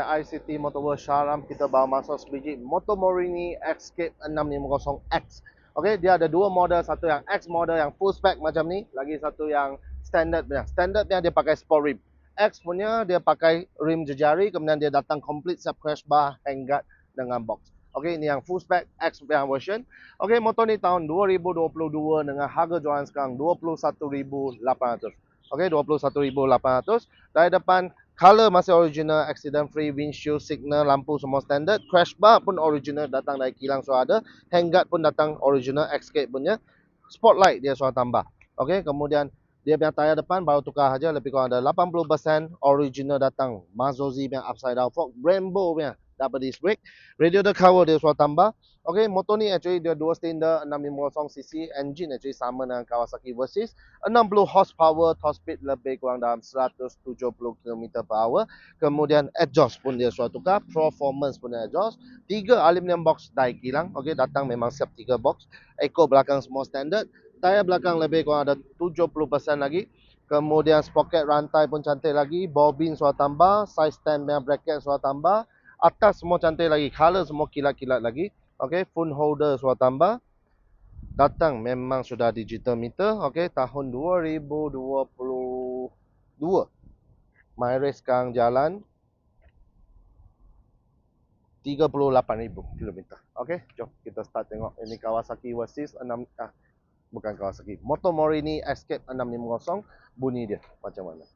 ICT Motorworld Shahram, kita bawa masuk sebiji Motor Morini Escape 650X. Okey, dia ada dua model, satu yang X model yang full spec macam ni, lagi satu yang standard punya. Standard punya dia pakai sport rim. X punya dia pakai rim jejari, kemudian dia datang complete set crash bar, handguard dengan box. Okey, ini yang full spec X punya version. Okey, motor ni tahun 2022 dengan harga jualan sekarang 21,800. Okey, 21,800. Dari depan color masih original, accident free, windshield, signal, lampu semua standard. Crash bar pun original, datang dari kilang sudah ada. Handguard pun datang original, Escape punya. Spotlight dia sudah tambah. Okey, kemudian dia punya tayar depan baru tukar saja, lebih kurang ada 80% original datang. Mazozi punya upside down fork, Brembo punya double disc brake. Radiator cover dia sudah tambah. Okey, motor ni actually dia 2 silinder 650cc, engine actually sama dengan Kawasaki Versys. 60 horsepower, top speed lebih kurang dalam 170 km/h. Kemudian exhaust pun dia sudah tukar, performance pun dia exhaust. 3 aluminium box dari kilang. Okey, datang memang siap 3 box. Eco belakang semua standard. Tayar belakang lebih kurang ada 70% lagi. Kemudian sprocket rantai pun cantik lagi. Bobin sudah tambah, side stand punya bracket sudah tambah. Atas semua cantik lagi, color semua kilat-kilat lagi. Okey, phone holder sudah tambah. Datang memang sudah digital meter. Okey, tahun 2022. MyRace sekarang jalan 38,000 km. Okey, jom kita start tengok ini Kawasaki Versys 6 bukan Kawasaki. Motor Morini Escape 650 bunyi dia macam mana.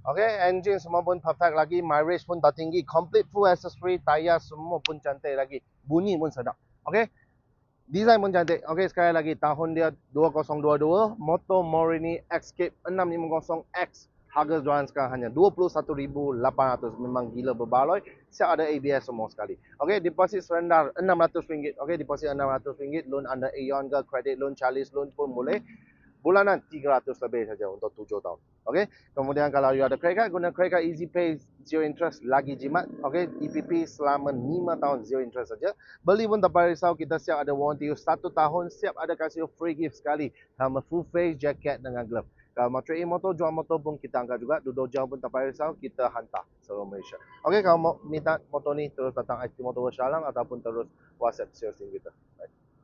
Okey, engine semua pun perfect lagi, mileage pun tak tinggi, complete full accessory, tayar semua pun cantik lagi, bunyi pun sedap. Okey, design pun cantik. Okey, sekali lagi tahun dia 2022, Motor Morini Escape 650X. Harga jualan sekarang hanya 21,800. Memang gila berbaloi. Siap ada ABS semua sekali. Okey, deposit serendah RM600. Okey, deposit RM600, loan under Aeon ke, credit loan, Charlie's loan pun boleh. Bulanan 300 lebih saja untuk 7 tahun. Okey. Kemudian kalau you ada credit card, guna credit card Easy Pay zero interest lagi jimat. Okey, EPP selama 5 tahun zero interest saja. Beli pun tak payah risau, kita siap ada warranty 1 tahun, siap ada kasih free gift sekali. Helmet full face, jacket dengan glove. Kalau mau trade in motor, jual motor pun kita angkat juga. Duduk jauh pun tak payah risau, kita hantar seluruh Malaysia. Okey, kalau mau minta motor ni terus datang IT Motor Shahram ataupun terus WhatsApp sales kita. Baik.